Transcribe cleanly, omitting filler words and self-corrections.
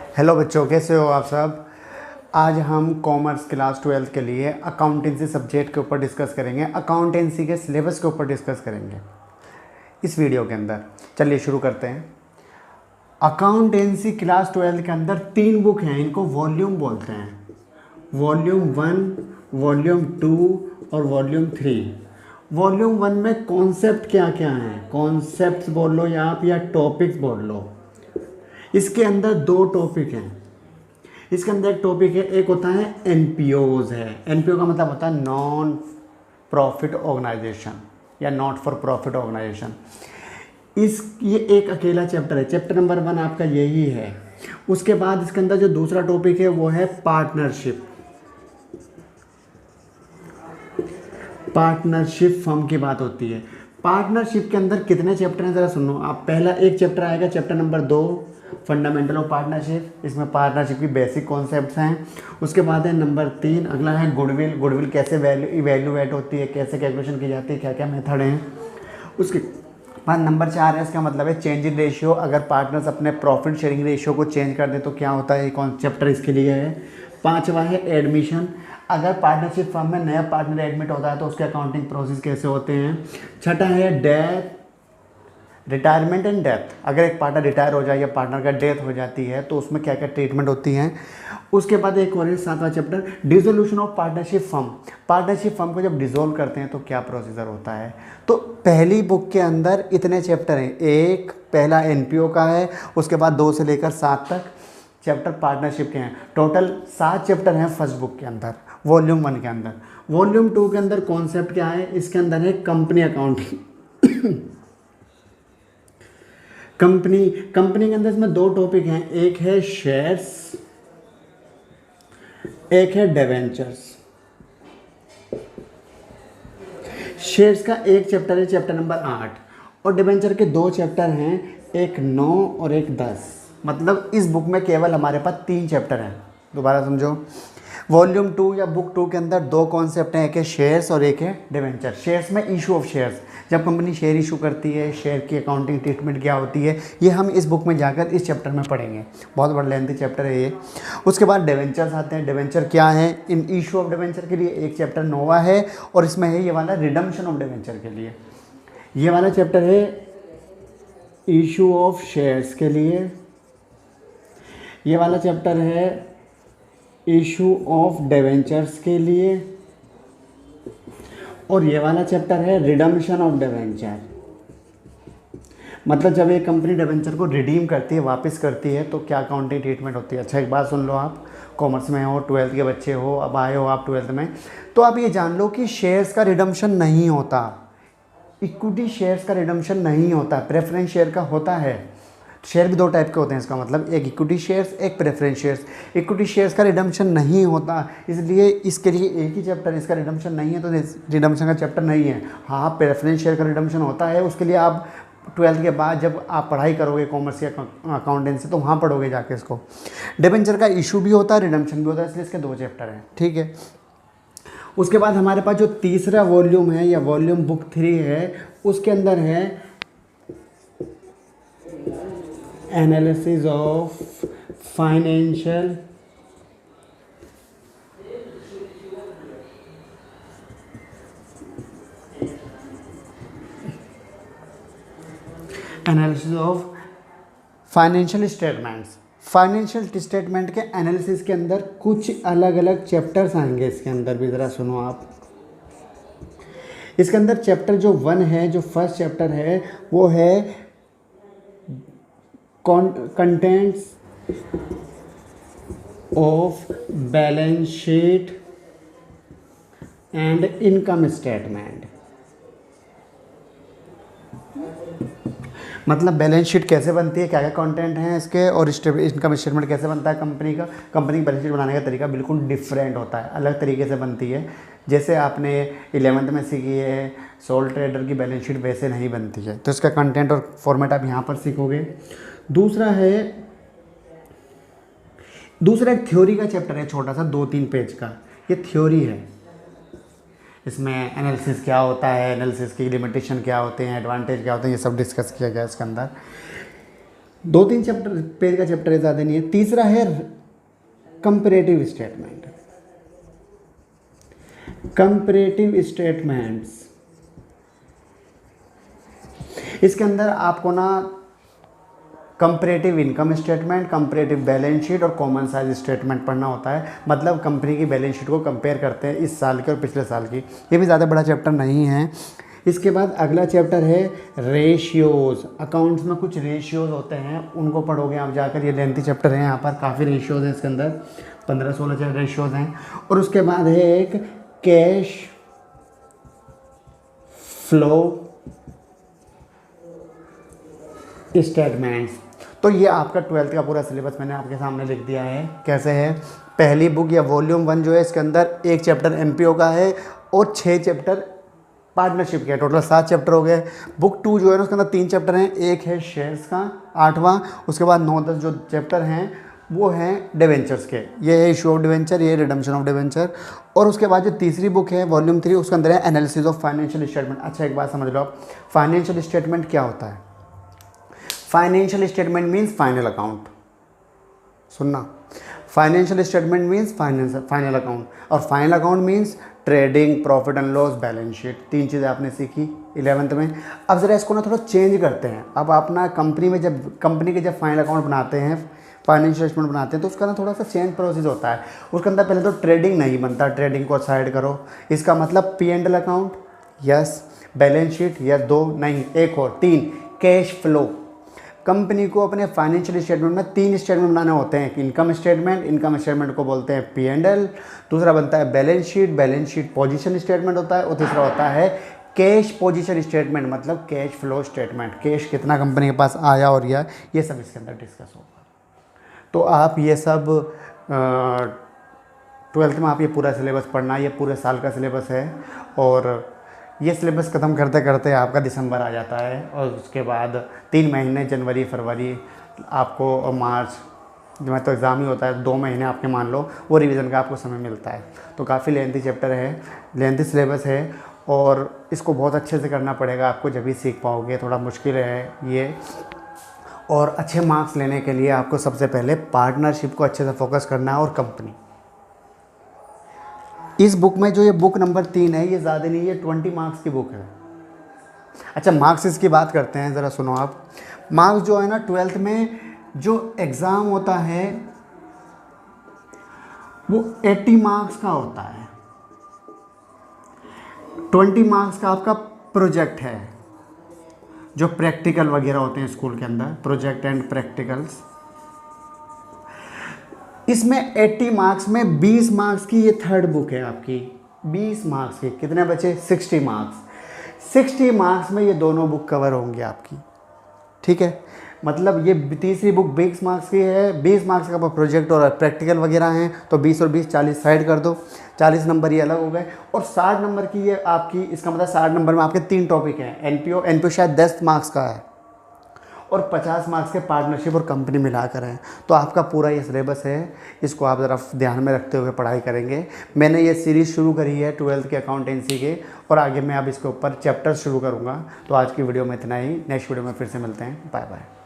Hello बच्चों, कैसे हो आप सब। आज हम कॉमर्स क्लास 12 के लिए अकाउंटेंसी सब्जेक्ट के ऊपर डिस्कस करेंगे। अकाउंटेंसी के सिलेबस के ऊपर डिस्कस करेंगे इस वीडियो के अंदर। चलिए शुरू करते हैं। अकाउंटेंसी क्लास 12 के अंदर 3 बुक हैं, इनको वॉल्यूम बोलते हैं। वॉल्यूम 1, वॉल्यूम 2 और वॉल्यूम 3। वॉल्यूम 1 में कॉन्सेप्ट क्या क्या हैं, कॉन्सेप्ट्स बोल लो या आप, या टॉपिक्स बोल लो। इसके अंदर 2 टॉपिक हैं। इसके अंदर एक टॉपिक है, एक होता है एनपीओज है। एनपीओ का मतलब होता है नॉन प्रॉफिट ऑर्गेनाइजेशन या नॉट फॉर प्रॉफिट ऑर्गेनाइजेशन। ये एक अकेला चैप्टर है। चैप्टर नंबर 1 आपका यही है। उसके बाद इसके अंदर जो दूसरा टॉपिक है वो है पार्टनरशिप। पार्टनरशिप फर्म की बात होती है। पार्टनरशिप के अंदर कितने चैप्टर हैं ज़रा सुनो आप। पहला एक चैप्टर आएगा, chapter number 2, fundamental of partnership. इसमें पार्टनरशिप की बेसिक कॉन्सेप्ट्स हैं। उसके बाद है नंबर 3, अगला है गुडविल। गुडविल कैसे इवैल्यूएट होती है, कैसे कैलकुलेशन की जाती है, क्या क्या मेथड हैं। उसके बाद नंबर 4 है, इसका मतलब है चेंज इन रेशियो। अगर पार्टनर्स अपने प्रॉफिट शेयरिंग रेशियो को चेंज कर दे तो क्या होता है, कौन चैप्टर इसके लिए है। 5वां है एडमिशन। अगर पार्टनरशिप फर्म में नया पार्टनर एडमिट होता है तो उसके अकाउंटिंग प्रोसेस कैसे होते हैं। 6वां है डेथ, रिटायरमेंट एंड डेथ। अगर एक पार्टनर रिटायर हो जाए या पार्टनर का डेथ हो जाती है तो उसमें क्या क्या ट्रीटमेंट होती हैं। उसके बाद एक और है 7वां chapter, dissolution of partnership firm. Partnership firm को जब डिसोल्व करते हैं तो क्या प्रोसीजर होता है। तो पहली बुक के अंदर इतने चैप्टर हैं। एक पहला एनपीओ का है, उसके बाद 2 से लेकर 7 तक चैप्टर पार्टनरशिप के हैं। टोटल 7 चैप्टर हैं फर्स्ट बुक के अंदर, वॉल्यूम 1 के अंदर। वॉल्यूम 2 के अंदर कॉन्सेप्ट क्या है, इसके अंदर है कंपनी अकाउंटिंग। कंपनी के अंदर इसमें 2 टॉपिक हैं, एक है शेयर्स, एक है डिवेंचर्स। शेयर्स का एक चैप्टर है, चैप्टर नंबर 8, और डिवेंचर के 2 चैप्टर हैं, एक 9 और एक 10। मतलब इस बुक में केवल हमारे पास 3 चैप्टर हैं। दोबारा समझो, वॉल्यूम 2 या बुक 2 के अंदर 2 कॉन्सेप्ट हैं, एक है शेयर्स और एक है डिवेंचर। शेयर्स में इशू ऑफ शेयर्स, जब कंपनी शेयर इशू करती है, शेयर की अकाउंटिंग ट्रीटमेंट क्या होती है, ये हम इस बुक में जाकर इस चैप्टर में पढ़ेंगे। बहुत बड़ा लेंथी चैप्टर है ये। उसके बाद डिवेंचर्स आते हैं। डिवेंचर क्या है, इन इशू ऑफ डिवेंचर के लिए एक चैप्टर नोवा है, और इसमें है ये वाला रिडम्पशन ऑफ डिवेंचर के लिए। ये वाला चैप्टर है इशू ऑफ शेयर्स के लिए। ये वाला चैप्टर है इशू ऑफ डिवेंचर्स के लिए, और ये वाला चैप्टर है रिडम्पशन ऑफ डिवेंचर। मतलब जब एक कंपनी डिवेंचर को रिडीम करती है, वापस करती है, तो क्या अकाउंटिंग ट्रीटमेंट होती है। अच्छा एक बात सुन लो, आप कॉमर्स में हो, 12th के बच्चे हो, अब आए हो आप 12th में, तो आप ये जान लो कि शेयर्स का रिडम्पशन नहीं होता, इक्विटी शेयर्स का रिडम्पशन नहीं होता, प्रेफरेंस शेयर का होता है। शेयर भी 2 टाइप के होते हैं, इसका मतलब एक इक्विटी शेयर्स, एक प्रेफरेंस शेयर्स। इक्विटी शेयर्स का रिडम्पशन नहीं होता, इसलिए इसके लिए एक ही चैप्टर, इसका रिडम्पशन नहीं है तो रिडम्पशन का चैप्टर नहीं है। हाँ, प्रेफरेंस शेयर का रिडम्पशन होता है, उसके लिए आप 12th के बाद जब आप पढ़ाई करोगे कॉमर्स या अकाउंटेंसी तो वहाँ पढ़ोगे जाके इसको। डिबेंचर का इशू भी होता है, रिडम्पशन भी होता है, इसलिए इसके 2 चैप्टर हैं, ठीक है। उसके बाद हमारे पास जो तीसरा वॉल्यूम है या वॉल्यूम बुक 3 है, उसके अंदर है analysis of financial analysis of financial statements. Financial statement के एनालिसिस के अंदर कुछ अलग अलग चैप्टर्स आएंगे। इसके अंदर भी ज़रा सुनो आप। इसके अंदर चैप्टर जो 1 है, जो फर्स्ट चैप्टर है, वो है contents of balance sheet and income statement. मतलब बैलेंस शीट कैसे बनती है, क्या क्या कंटेंट हैं इसके, और इनकम स्टेटमेंट कैसे बनता है कंपनी का। कंपनी की बैलेंस शीट बनाने का तरीका बिल्कुल डिफरेंट होता है, अलग तरीके से बनती है। जैसे आपने 11th में सीखी है सोल ट्रेडर की बैलेंस शीट, वैसे नहीं बनती है। तो इसका कंटेंट और फॉर्मेट आप यहाँ पर सीखोगे। दूसरा एक थ्योरी का चैप्टर है, छोटा सा 2-3 पेज का, ये थ्योरी है। इसमें एनालिसिस क्या होता है, एनालिसिस की लिमिटेशन क्या होते हैं, एडवांटेज क्या होते हैं, ये सब डिस्कस किया गया इसके अंदर। 2-3 चैप्टर पेज का चैप्टर है, ज़्यादा नहीं है। तीसरा है कंपैरेटिव स्टेटमेंट। कंपैरेटिव स्टेटमेंट्स, इसके अंदर आपको ना comparative income statement, comparative balance sheet और कॉमन साइज स्टेटमेंट पढ़ना होता है। मतलब कंपनी की बैलेंस शीट को कंपेयर करते हैं इस साल के और पिछले साल की। ये भी ज़्यादा बड़ा चैप्टर नहीं है। इसके बाद अगला चैप्टर है रेशियोज़। अकाउंट्स में कुछ रेशियोज़ होते हैं, उनको पढ़ोगे आप जाकर। ये लेंथी चैप्टर है, यहाँ पर काफ़ी रेशियोज़ हैं इसके अंदर, 15-16 रेशियोज़ हैं। और उसके बाद है एक कैश फ्लो स्टेटमेंट्स। तो ये आपका 12th का पूरा सिलेबस मैंने आपके सामने लिख दिया है। कैसे है, पहली बुक या वॉल्यूम 1 जो है इसके अंदर एक चैप्टर एमपीओ का है और 6 चैप्टर पार्टनरशिप के, टोटल 7 चैप्टर हो गए। बुक 2 जो है ना उसके अंदर 3 चैप्टर हैं, एक है शेयर्स का 8वां, उसके बाद 9-10 जो चैप्टर हैं वो हैं डिवेंचर्स के। ये है इशू ऑफ डिवेंचर, ये रिडम्पशन ऑफ डिवेंचर। और उसके बाद जो तीसरी बुक है वॉल्यूम 3 उसके अंदर है एनालिसिस ऑफ फाइनेंशियल स्टेटमेंट। अच्छा एक बात समझ लो आप, फाइनेंशियल स्टेटमेंट क्या होता है? Financial statement means final account. सुनना, financial statement means final account, और final account means trading, profit and loss, balance sheet. 3 चीज़ें आपने सीखी 11th में। अब ज़रा इसको ना थोड़ा चेंज करते हैं। अब आप ना कंपनी में जब कंपनी के जब फाइनल अकाउंट बनाते हैं, फाइनेंशियल स्टेटमेंट बनाते हैं, तो उसका ना थोड़ा सा चेंज प्रोसेस होता है। उसके अंदर पहले तो ट्रेडिंग नहीं बनता, ट्रेडिंग को साइड करो। इसका मतलब P&L account yes, balance sheet yes, 2 नहीं, एक और 3 कैश फ्लो। कंपनी को अपने फाइनेंशियल स्टेटमेंट में 3 स्टेटमेंट बनाने होते हैं। इनकम स्टेटमेंट, इनकम स्टेटमेंट को बोलते हैं P&L, दूसरा बनता है balance sheet, balance sheet position statement होता है, और तीसरा होता है कैश पोजीशन स्टेटमेंट, मतलब कैश फ्लो स्टेटमेंट। कैश कितना कंपनी के पास आया और गया, ये सब इसके अंदर डिस्कस होगा। तो आप ये सब 12th में आप ये पूरा सिलेबस पढ़ना, ये पूरे साल का सिलेबस है। और ये सिलेबस ख़त्म करते करते आपका दिसंबर आ जाता है, और उसके बाद 3 महीने जनवरी फरवरी आपको, और मार्च में तो एग्ज़ाम ही होता है, 2 महीने आपके मान लो, वो रिवीजन का आपको समय मिलता है। तो काफ़ी लेंथी चैप्टर है, लेंथी सिलेबस है, और इसको बहुत अच्छे से करना पड़ेगा आपको, जब भी सीख पाओगे। थोड़ा मुश्किल है ये, और अच्छे मार्क्स लेने के लिए आपको सबसे पहले पार्टनरशिप को अच्छे से फोकस करना है, और कंपनी। इस बुक में जो ये बुक नंबर 3 है, ये ज़्यादा नहीं, ये 20 मार्क्स की बुक है। अच्छा मार्क्स इसकी बात करते हैं, ज़रा सुनो आप। मार्क्स जो है ना 12th में जो एग्ज़ाम होता है वो 80 मार्क्स का होता है। 20 मार्क्स का आपका प्रोजेक्ट है, जो प्रैक्टिकल वगैरह होते हैं स्कूल के अंदर, प्रोजेक्ट एंड प्रैक्टिकल्स। इसमें 80 मार्क्स में 20 मार्क्स की ये थर्ड बुक है आपकी। 20 मार्क्स की कितने बचे? 60 मार्क्स। 60 मार्क्स में ये दोनों बुक कवर होंगे आपकी, ठीक है। मतलब ये तीसरी बुक 20 मार्क्स की है, 20 मार्क्स का प्रोजेक्ट और प्रैक्टिकल वगैरह हैं, तो 20 और 20 40 साइड कर दो, 40 नंबर ये अलग हो गए। और 60 नंबर की ये आपकी, इसका मतलब 60 नंबर में आपके 3 टॉपिक हैं। एनपीओ शायद 10 मार्क्स का है, और 50 मार्क्स के पार्टनरशिप और कंपनी मिलाकर हैं। तो आपका पूरा ये सिलेबस है, इसको आप ज़रा ध्यान में रखते हुए पढ़ाई करेंगे। मैंने ये सीरीज़ शुरू करी है 12th के अकाउंटेंसी के, और आगे मैं अब इसके ऊपर चैप्टर शुरू करूँगा। तो आज की वीडियो में इतना ही, नेक्स्ट वीडियो में फिर से मिलते हैं, बाय बाय।